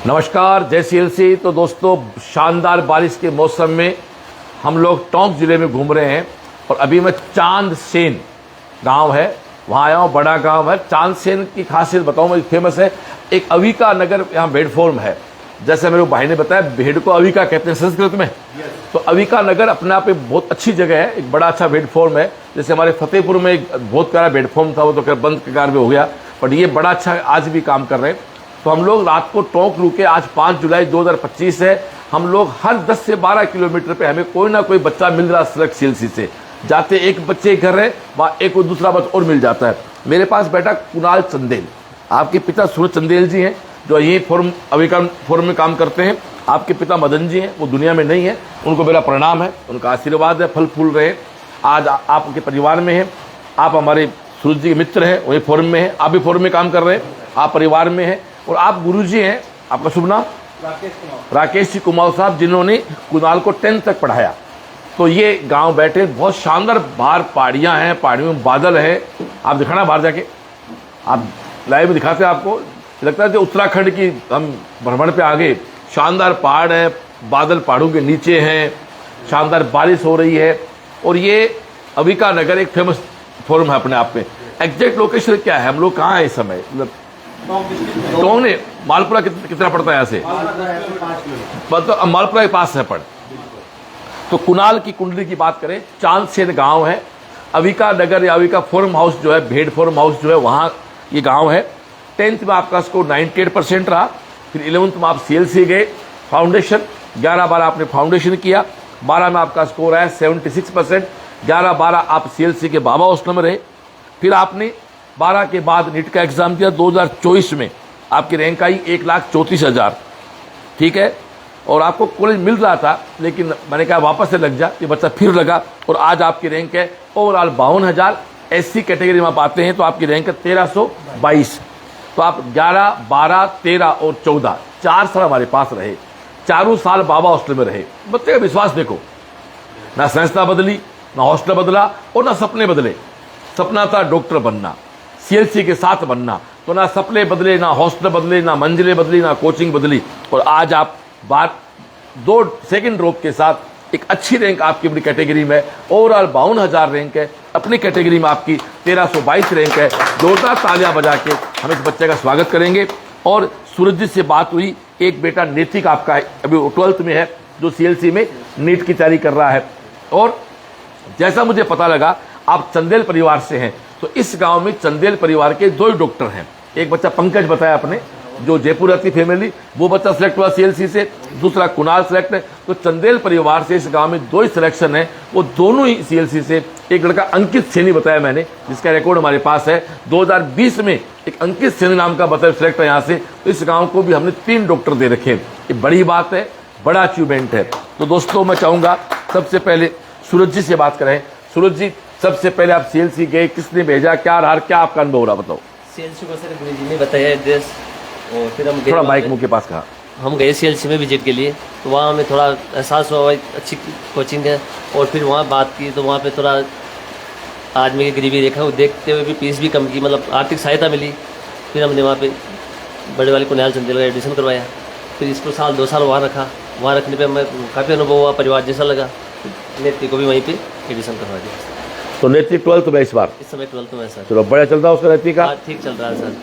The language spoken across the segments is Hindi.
नमस्कार, जय सीएलसी। तो दोस्तों, शानदार बारिश के मौसम में हम लोग टोंक जिले में घूम रहे हैं और अभी मैं चांदसेन गांव है वहाँ आया हूँ। बड़ा गांव है। चांदसेन की खासियत बताऊँ मैं, फेमस है। एक अविका नगर यहाँ भेड़ फॉर्म है। जैसे मेरे भाई ने बताया, भेड़ को अविका कहते हैं संस्कृत में। तो अविका नगर अपने आप में बहुत अच्छी जगह है, एक बड़ा अच्छा भेड़ फॉर्म है। जैसे हमारे फतेहपुर में एक बहुत प्यारा भेड़ फॉर्म था, वो तो बंद कगार में हो गया, बट ये बड़ा अच्छा आज भी काम कर रहे हैं। तो हम लोग रात को टोंक रुके। आज 5 जुलाई 2025 है। हम लोग हर 10 से 12 किलोमीटर पे हमें कोई ना कोई बच्चा मिल रहा है सड़क सीएलसी से। जाते एक बच्चे घर है, वहाँ एक दूसरा बच्चा और मिल जाता है। मेरे पास बैठा कुणाल चंदेल, आपके पिता सूरज चंदेल जी हैं, जो यही फॉर्म अविका फॉर्म में काम करते हैं। आपके पिता मदन जी हैं, वो दुनिया में नहीं है, उनको मेरा प्रणाम है, उनका आशीर्वाद है, फल फूल रहे। आज आपके परिवार में हैं, आप हमारे सूरज जी के मित्र हैं, वही फॉर्म में हैं, आप भी फॉर्म में काम कर रहे हैं, आप परिवार में हैं। और आप गुरुजी हैं, आपका शुभ नाम? राकेश जी कुमार साहब, जिन्होंने कुणाल को 10th तक पढ़ाया। तो ये गांव बैठे, बहुत शानदार बाहर पहाड़ियां हैं, पहाड़ियों में बादल है। आप दिखाना बाहर जाके, आप लाइव में दिखाते हैं। आपको लगता है जो उत्तराखंड की हम भ्रमण पे आ गए। शानदार पहाड़ है, बादल पहाड़ों के नीचे हैं, शानदार बारिश हो रही है। और ये अविका नगर एक फेमस फॉर्म है अपने आप में। एग्जैक्ट लोकेशन क्या है, हम लोग कहाँ है इस समय? मतलब टोंक ने मालपुरा कितना पड़ता है यहाँ से? मतलब मालपुरा के पास है पड़। तो कुणाल की कुंडली की बात करें, चांदसेन गांव है, अविका नगर या अविका फॉर्म हाउस जो है, भेड़ फॉर्म हाउस जो है, वहाँ ये गांव है। 10th में आपका स्कोर 98% रहा। फिर 11th में आप सीएलसी गए, फाउंडेशन 11-12 आपने फाउंडेशन किया। 12 में आपका स्कोर आया 76%। 11-12 आप सीएलसी के बाबा हॉस्टल में रहे। फिर आपने 12 के बाद नीट का एग्जाम दिया। 2024 में आपकी रैंक आई 1,34,000, ठीक है। और आपको कॉलेज मिल रहा था, लेकिन मैंने कहा वापस से लग जा, ये बच्चा फिर लगा। और आज आपकी रैंक है ओवरऑल 52,000। एससी कैटेगरी में आप आते हैं तो आपकी रैंक है 1322। तो आप 11, 12, 13 और 14 4 साल हमारे पास रहे। चारों साल बाबा हॉस्टल में रहे। बच्चे का विश्वास देखो, ना संस्था बदली, ना हॉस्टल बदला और ना सपने बदले। सपना था डॉक्टर बनना, सीएलसी के साथ बनना। तो ना सपने बदले, ना हॉस्टल बदले, ना मंजिलें बदली, ना कोचिंग बदली। और आज आप बात 2 सेकंड ड्रॉप के साथ एक अच्छी रैंक आपकी अपनी कैटेगरी में, ओवरऑल 52,000 रैंक है। अपनी कैटेगरी में आपकी 1322 रैंक है। जोरदार तालियां बजा के हम इस बच्चे का स्वागत करेंगे। और सूरज जी से बात हुई, एक बेटा नैतिक आपका है, अभी 12th में है, जो सीएलसी में नीट की तैयारी कर रहा है। और जैसा मुझे पता लगा, आप चंदेल परिवार से हैं। तो इस गांव में चंदेल परिवार के 2 ही डॉक्टर हैं। एक बच्चा पंकज बताया आपने, जो जयपुर रहती फैमिली, वो बच्चा सिलेक्ट हुआ सीएलसी से। दूसरा कुणाल सिलेक्ट है। तो चंदेल परिवार से इस गांव में 2 ही सिलेक्शन है, वो दोनों ही सीएलसी से। एक लड़का अंकित सैनी बताया मैंने, जिसका रिकॉर्ड हमारे पास है। 2020 में एक अंकित सैनी नाम का बच्चा सिलेक्ट है यहाँ से। तो इस गाँव को भी हमने 3 डॉक्टर दे रखे हैं। ये बड़ी बात है, बड़ा अचीवमेंट है। तो दोस्तों, मैं चाहूँगा सबसे पहले सूरज जी से बात करें। सूरज जी, सबसे पहले आप सीएलसी गए, किसने भेजा, क्या रहा, क्या आपका अनुभव रहा, बताओ। सीएलसी को सर गुरु जी ने बताया एड्रेस, और फिर हम थोड़ा माइक मुंह के पास कहा। हम गए सीएलसी में विजिट के लिए। तो वहाँ हमें थोड़ा एहसास हुआ अच्छी कोचिंग है। और फिर वहाँ बात की तो वहाँ पे थोड़ा आदमी की गरीबी देखा, वो देखते हुए भी फीस भी कम की, मतलब आर्थिक सहायता मिली। फिर हमने वहाँ पे बड़े वाले कुणाल चंदेल का एडमिशन करवाया। फिर इसको 2 साल वहाँ रखा। वहाँ रखने पर हमें काफ़ी अनुभव हुआ, परिवार जैसा लगा। नेत्री को भी वहीं पर एडमिशन करवा दिया। तो नैतिक 12th में इस बार? इस समय 12th में सर। चलो, बढ़िया चल रहा है उसका नैतिक का? ठीक चल रहा है सर।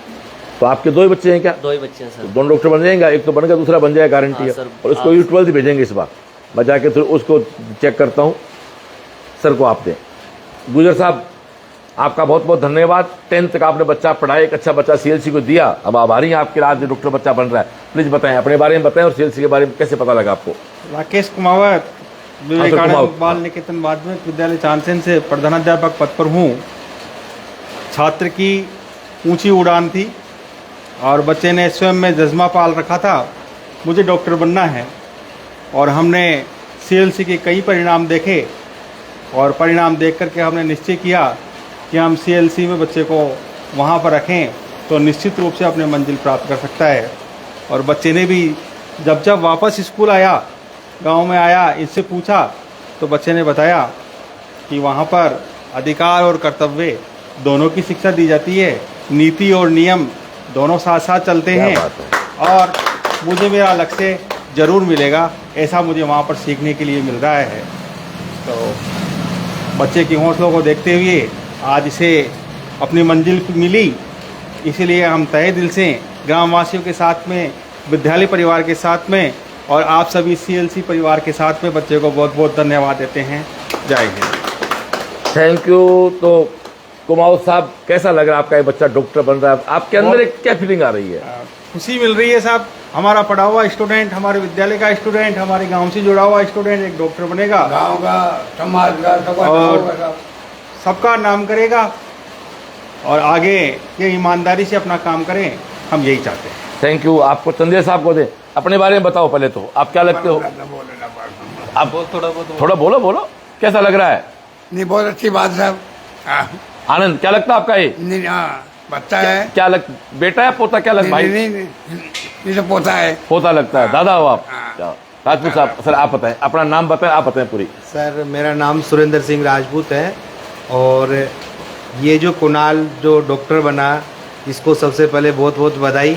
तो आपके 2 ही बच्चे हैं क्या? 2 ही बच्चे हैं सर। 2 डॉक्टर बन जाएंगे, एक तो बन गया, दूसरा बन जाएगा, गारंटी है। और उसको 12th भेजेंगे इस बार। मैं जाके फिर उसको चेक करता हूँ। सर को आप दें। गुजर साहब, आपका बहुत बहुत धन्यवाद। 10th तक आपने बच्चा पढ़ाया, एक अच्छा बच्चा सीएलसी को दिया। अब आभारी हैं आपके, आज डॉक्टर बच्चा बन रहा है। प्लीज बताएं, अपने बारे में बताएं और सीएलसी के बारे में कैसे पता लगा आपको? राकेश कुमावत, विवेकानंद बाल निकेतन माध्यमिक विद्यालय चांदसेन से प्रधानाध्यापक पद पर हूँ। छात्र की ऊंची उड़ान थी और बच्चे ने स्वयं में जज्बा पाल रखा था, मुझे डॉक्टर बनना है। और हमने सीएलसी के कई परिणाम देखे और परिणाम देख करके हमने निश्चय किया कि हम सीएलसी में बच्चे को वहाँ पर रखें तो निश्चित रूप से अपने मंजिल प्राप्त कर सकता है। और बच्चे ने भी जब वापस स्कूल आया, गांव में आया, इससे पूछा तो बच्चे ने बताया कि वहाँ पर अधिकार और कर्तव्य दोनों की शिक्षा दी जाती है, नीति और नियम दोनों साथ साथ चलते हैं। और मुझे मेरा लक्ष्य ज़रूर मिलेगा, ऐसा मुझे वहाँ पर सीखने के लिए मिल रहा है। तो बच्चे की हौसलों को देखते हुए आज इसे अपनी मंजिल मिली, इसीलिए हम तहे दिल से ग्रामवासियों के साथ में, विद्यालय परिवार के साथ में और आप सभी CLC परिवार के साथ में बच्चे को बहुत बहुत धन्यवाद देते हैं। जय हिंद। Thank you. तो कुमाऊं साहब, कैसा लग रहा है आपका ये बच्चा डॉक्टर बन रहा है? आपके अंदर एक क्या फीलिंग आ रही है? खुशी मिल रही है साहब। हमारा पढ़ा हुआ स्टूडेंट, हमारे विद्यालय का स्टूडेंट, हमारे गांव से जुड़ा हुआ स्टूडेंट एक डॉक्टर बनेगा, गांव का, समाज का, और सबका नाम करेगा और आगे ये ईमानदारी से अपना काम करें, हम यही चाहते हैं। Thank you. आपको चंदेल साहब को दे, अपने बारे में बताओ पहले तो, आप क्या लगते हो? आप थोड़ा बोलो, कैसा लग रहा है? नहीं, बहुत अच्छी बात साहब। आनंद, क्या लगता है आपका ये? नहीं, बच्चा है। क्या बेटा है, पोता, क्या लगता है? नहीं, तो पोता है। पोता लगता है। दादा हो आप? राजपूत साहब, सर आप बताएं, अपना नाम बताएं, आप बताएं पूरी। सर मेरा नाम सुरेंद्र सिंह राजपूत है और ये जो कुणाल जो डॉक्टर बना, इसको सबसे पहले बहुत बहुत बधाई।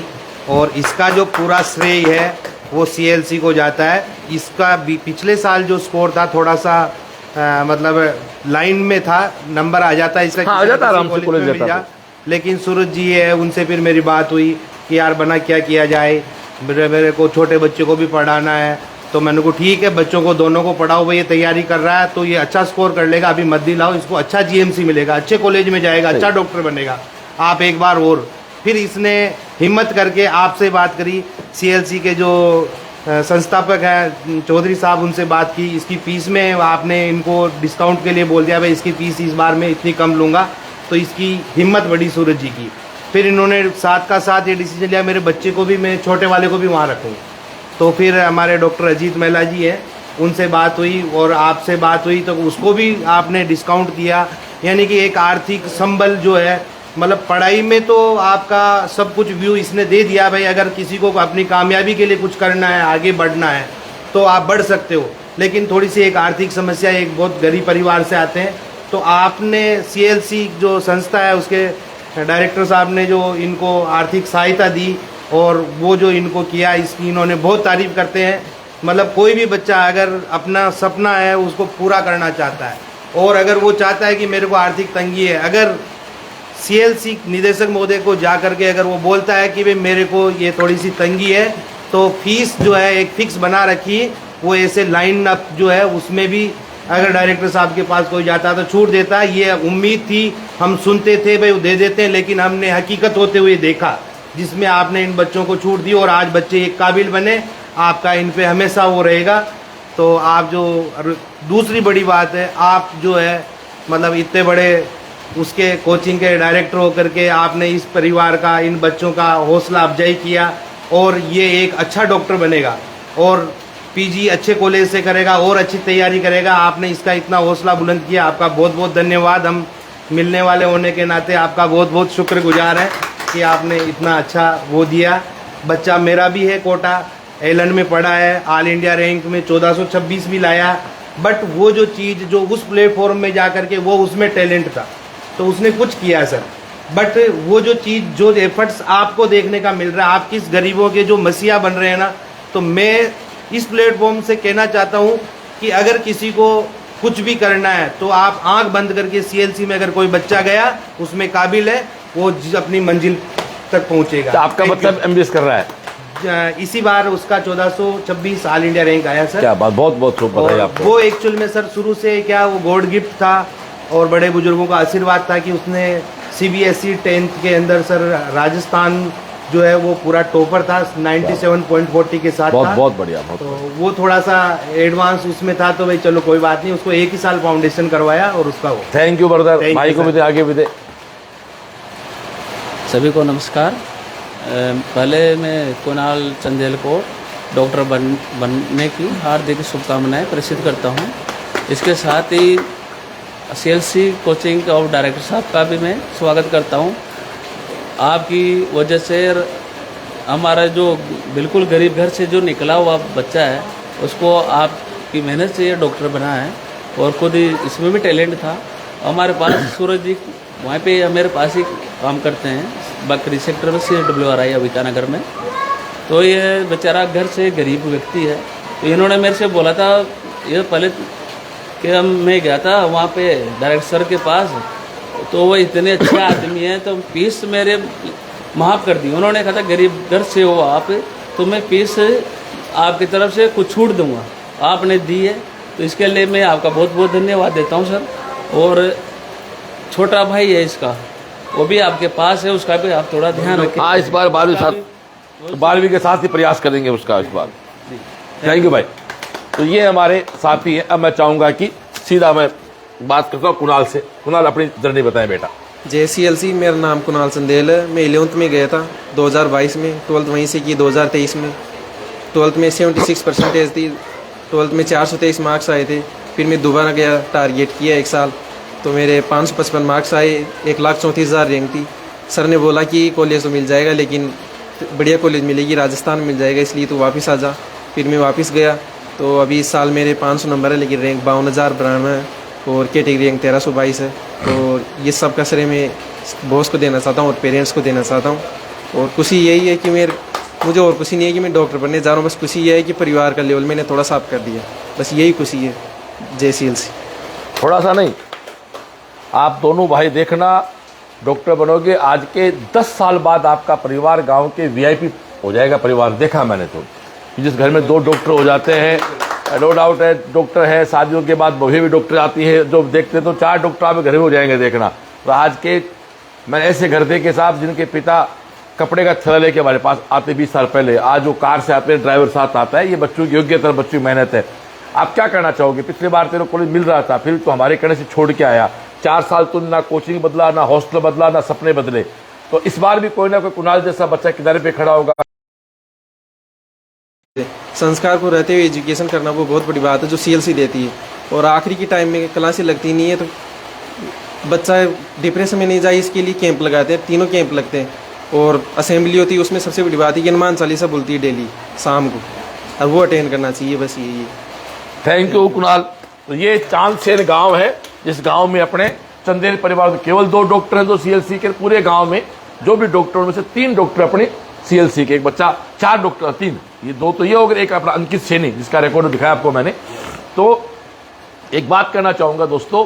और इसका जो पूरा श्रेय है वो CLC को जाता है। इसका पिछले साल जो स्कोर था थोड़ा सा मतलब लाइन में था, नंबर आ जाता है इसका, हाँ, आ जाता आराम से कॉलेज जाता था। लेकिन सूरज जी है, उनसे फिर मेरी बात हुई कि यार बना क्या किया जाए, मेरे को छोटे बच्चे को भी पढ़ाना है। तो मैंने को ठीक है, बच्चों को दोनों को पढ़ाओ भाई, ये तैयारी कर रहा है तो ये अच्छा स्कोर कर लेगा, अभी मत दिलाओ इसको, अच्छा GMC मिलेगा, अच्छे कॉलेज में जाएगा, अच्छा डॉक्टर बनेगा, आप एक बार और। फिर इसने हिम्मत करके आपसे बात करी, CLC के जो संस्थापक हैं चौधरी साहब, उनसे बात की। इसकी फ़ीस में आपने इनको डिस्काउंट के लिए बोल दिया, भाई इसकी फ़ीस इस बार में इतनी कम लूँगा। तो इसकी हिम्मत बढ़ी सूरज जी की। फिर इन्होंने साथ का साथ ये डिसीजन लिया, मेरे बच्चे को भी, मैं छोटे वाले को भी वहाँ रखूँ। तो फिर हमारे डॉक्टर अजीत महिला जी हैं, उनसे बात हुई और आपसे बात हुई, तो उसको भी आपने डिस्काउंट दिया। यानी कि एक आर्थिक संबल जो है, मतलब पढ़ाई में तो आपका सब कुछ व्यू इसने दे दिया, भाई अगर किसी को अपनी कामयाबी के लिए कुछ करना है, आगे बढ़ना है तो आप बढ़ सकते हो। लेकिन थोड़ी सी एक आर्थिक समस्या, एक बहुत गरीब परिवार से आते हैं, तो आपने CLC जो संस्था है उसके डायरेक्टर साहब ने जो इनको आर्थिक सहायता दी और वो जो इनको किया, इसकी इन्होंने बहुत तारीफ़ करते हैं। मतलब कोई भी बच्चा अगर अपना सपना है उसको पूरा करना चाहता है, और अगर वो चाहता है कि मेरे को आर्थिक तंगी है, अगर CLC निदेशक महोदय को जा करके अगर वो बोलता है कि भाई मेरे को ये थोड़ी सी तंगी है, तो फीस जो है एक फिक्स बना रखी, वो ऐसे लाइन अप जो है उसमें भी अगर डायरेक्टर साहब के पास कोई जाता तो छूट देता। ये उम्मीद थी, हम सुनते थे भाई वो दे देते हैं, लेकिन हमने हकीकत होते हुए देखा जिसमें आपने इन बच्चों को छूट दी और आज बच्चे एक काबिल बने। आपका इन पे हमेशा वो रहेगा। तो आप जो दूसरी बड़ी बात है, आप जो है मतलब इतने बड़े उसके कोचिंग के डायरेक्टर होकर के आपने इस परिवार का, इन बच्चों का हौसला अफजाई किया और ये एक अच्छा डॉक्टर बनेगा और PG अच्छे कॉलेज से करेगा और अच्छी तैयारी करेगा। आपने इसका इतना हौसला बुलंद किया, आपका बहुत बहुत धन्यवाद। हम मिलने वाले होने के नाते आपका बहुत बहुत शुक्रगुजार है कि आपने इतना अच्छा वो दिया। बच्चा मेरा भी है कोटा, एलन में पढ़ा है, ऑल इंडिया रैंक में 1426 भी लाया। बट वो जो चीज़ जो उस प्लेटफॉर्म में जा कर के वो उसमें टैलेंट था तो उसने कुछ किया सर। बट वो जो चीज़ जो एफर्ट्स आपको देखने का मिल रहा है, आप किस गरीबों के जो मसीहा बन रहे हैं ना, तो मैं इस प्लेटफॉर्म से कहना चाहता हूँ कि अगर किसी को कुछ भी करना है तो आप आंख बंद करके CLC में अगर कोई बच्चा गया उसमें काबिल है, वो अपनी मंजिल तक पहुँचेगा। तो आपका मतलब MBS कर रहा है? इसी बार उसका 1426 ऑल इंडिया रैंक आया सर। क्या बात, बहुत बहुत शुभ बधाई आपको। वो एक्चुअल में सर शुरू से क्या वो गॉड गिफ्ट था और बड़े बुजुर्गों का आशीर्वाद था कि उसने CBSE 10th के अंदर सर राजस्थान जो है वो पूरा टॉपर था, 97.40 के साथ था। बहुत बढ़िया। तो वो थोड़ा सा एडवांस उसमें था, तो भाई चलो कोई बात नहीं, उसको एक ही साल फाउंडेशन करवाया और उसका वो। Thank you brother. भाई को भी दे, आगे भी दे। सभी को नमस्कार। पहले मैं कुणाल चंदेल को डॉक्टर बनने की हार्दिक शुभकामनाएं प्रेषित करता हूं। इसके साथ ही CLC कोचिंग ऑफ डायरेक्टर साहब का भी मैं स्वागत करता हूं। आपकी वजह से हमारा जो बिल्कुल गरीब घर से जो निकला हुआ बच्चा है उसको आपकी मेहनत से ये डॉक्टर बना है और खुद ही इसमें भी टैलेंट था। हमारे पास सूरज जी वहाँ पे मेरे पास ही काम करते हैं, बकरी सेक्टर में CWRI अविका नगर में। तो ये बेचारा घर से गरीब व्यक्ति है, तो इन्होंने मेरे से बोला था ये पहले कि मैं गया था वहाँ पे डायरेक्टर सर के पास, तो वो इतने अच्छे आदमी हैं तो फीस मेरे माफ़ कर दी। उन्होंने कहा था गरीब घर से हो आप, तो मैं फीस आपकी तरफ से कुछ छूट दूंगा, आपने दी है, तो इसके लिए मैं आपका बहुत बहुत धन्यवाद देता हूँ सर। और छोटा भाई है इसका, वो भी आपके पास है, उसका भी आप थोड़ा ध्यान रखें। हाँ, इस बार 12वीं के साथ ही प्रयास करेंगे उसका इस बार। थैंक यू भाई। तो ये हमारे साथी हैं। अब मैं चाहूँगा कि सीधा मैं बात करता हूँ कुणाल से। कुणाल, अपनी जर्नी बताएं बेटा। JCLC, मेरा नाम कुणाल चंदेल है। मैं 11th में गया था 2022 में, 12th वहीं से की 2023 में। 12th में 76 परसेंटेज थी, 12th में 423 मार्क्स आए थे। फिर मैं दोबारा गया, टारगेट किया एक साल, तो मेरे 555 मार्क्स आए, 1,34,000 रैंक थी। सर ने बोला कि कॉलेज तो मिल जाएगा लेकिन बढ़िया कॉलेज मिलेगी, राजस्थान में मिल जाएगा, इसलिए तो वापस आ जा। फिर मैं वापस गया, तो अभी इस साल मेरे 500 नंबर है लेकिन रैंक 52,092 है और कैटेगरी रैंक 1322 है। तो ये सब का श्रेय मैं बॉस को देना चाहता हूँ और पेरेंट्स को देना चाहता हूँ। और खुशी यही है कि मुझे और खुशी नहीं है कि मैं डॉक्टर बनने जा रहा हूँ, बस खुशी ये है कि परिवार का लेवल मैंने थोड़ा साफ कर दिया, बस यही खुशी है। JCLC थोड़ा सा नहीं, आप दोनों भाई देखना, डॉक्टर बनोगे। आज के 10 साल बाद आपका परिवार गांव के VIP हो जाएगा परिवार। देखा मैंने तो, जिस घर में 2 डॉक्टर हो जाते हैं, नो डाउट है डॉक्टर है, शादियों के बाद बहू भी डॉक्टर आती है, जो देखते तो 4 डॉक्टर आपके घर में हो जाएंगे। देखना, तो आज के मैंने ऐसे घर देखे साहब जिनके पिता कपड़े का थैला लेके हमारे पास आते 20 साल पहले, आज वो कार से आते हैं, ड्राइवर साथ आता है। ये बच्चों की योग्यता, बच्चों की मेहनत है। आप क्या कहना चाहोगे? पिछली बार तेरे कॉलेज मिल रहा था, फिर तो हमारे कहने से छोड़ के आया, 4 साल तो ना कोचिंग बदला, ना हॉस्टल बदला, ना सपने बदले। तो इस बार भी कोई ना कोई कुणाल जैसा बच्चा किनारे पे खड़ा होगा। संस्कार को रहते हुए एजुकेशन करना वो बहुत बड़ी बात है जो CLC देती है। और आखिरी की टाइम में क्लासें लगती नहीं है तो बच्चा डिप्रेशन में नहीं जाए, इसके लिए कैंप लगाते हैं, 3 कैंप लगते हैं। और असेंबली होती है, उसमें सबसे बड़ी बात है कि हनुमान चालीसा बोलती है डेली शाम को, और वो अटेंड करना चाहिए, बस यही है। Thank you Kunal. तो ये चांदसेन गांव है, जिस गांव में अपने चंदेल परिवार के केवल 2 डॉक्टर हैं, 2 CLC के। पूरे गांव में जो भी डॉक्टर में से 3 डॉक्टर अपने CLC के, एक बच्चा 4 डॉक्टर, 3, ये 2 तो ये हो गए, एक अपना अंकित सैनी जिसका रिकॉर्ड दिखाया आपको मैंने। तो एक बात कहना चाहूँगा दोस्तों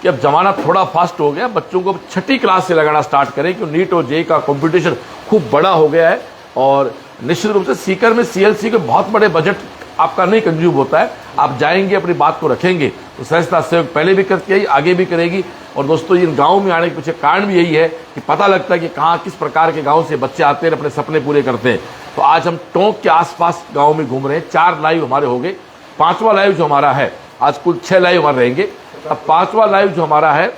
कि अब जमाना थोड़ा फास्ट हो गया, बच्चों को 6ठी क्लास से लगाना स्टार्ट करें, क्योंकि नीट और JEE का कंपटीशन खूब बड़ा हो गया है। और निश्चित रूप से सीकर में CLC के बहुत बड़े बजट आपका नहीं कंज्यूम होता है। आप जाएंगे, अपनी बात को रखेंगे, तो सहजता सहयोग पहले भी करती है, आगे भी करेगी। और दोस्तों, इन गाँव में आने के पीछे कारण भी यही है कि पता लगता है कि कहाँ किस प्रकार के गाँव से बच्चे आते हैं, अपने सपने पूरे करते हैं। तो आज हम टोंक के आसपास गाँव में घूम रहे हैं। 4 लाइव हमारे हो गए, 5वां लाइव जो हमारा है, आज कुल 6 लाइव हमारे रहेंगे। अब 5वां लाइव जो हमारा है,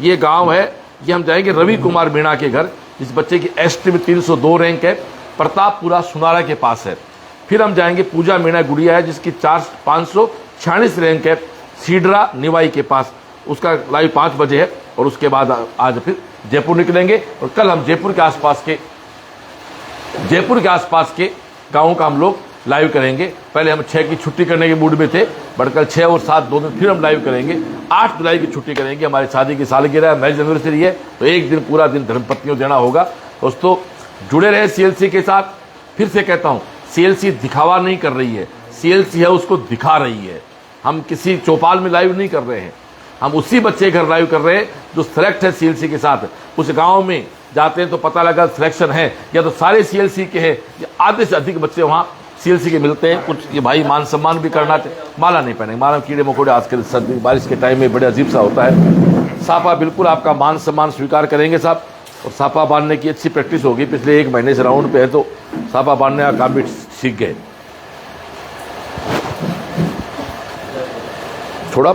ये गाँव है, ये हम जाएंगे रवि कुमार मीणा के घर, जिस बच्चे की ST में 302 रैंक है, प्रतापपुरा सुनारा के पास है। फिर हम जाएंगे पूजा मीणा गुड़िया है, जिसकी 546 रैंक है, सीडरा निवाई के पास, उसका लाइव 5 बजे है। और उसके बाद आज फिर जयपुर निकलेंगे और कल हम जयपुर के आसपास के गाँवों का हम लोग लाइव करेंगे। पहले हम 6 की छुट्टी करने के मूड में थे, बट कल 6 और 7 2 दिन फिर हम लाइव करेंगे। 8 जुलाई की छुट्टी करेंगे, हमारी शादी की सालगिरह है, मैरिज एनिवर्सरी है, तो एक दिन पूरा दिन धर्मपत्नियों देना होगा। दोस्तों, जुड़े रहे CLC के साथ। फिर से कहता हूँ, CLC दिखावा नहीं कर रही है, CLC है उसको दिखा रही है। हम किसी चौपाल में लाइव नहीं कर रहे हैं, हम उसी बच्चे घर लाइव कर रहे हैं जो सेलेक्ट है CLC के साथ। उस गांव में जाते हैं तो पता लगा सिलेक्शन है, या तो सारे CLC के हैं, या आधे से अधिक बच्चे वहाँ CLC के मिलते हैं। कुछ ये भाई मान सम्मान भी करना चाहिए। माला नहीं पहनेंगे, माला कीड़े मकोड़े आजकल सर्दी बारिश के टाइम में बड़े अजीब सा होता है। साफा बिल्कुल आपका मान सम्मान स्वीकार करेंगे साहब। और साफा बांधने की अच्छी प्रैक्टिस होगी, पिछले 1 महीने से राउंड पे है, तो साफा बांधने का काम भी सीख गए। थोड़ा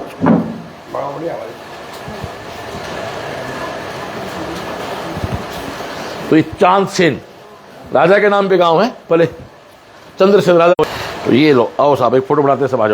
तो ये चांदसेन राजा के नाम पे गांव है, पहले चंद्रसेन राजा। तो ये लो, आओ साहब एक फोटो बनाते हैं सब, आ जाओ।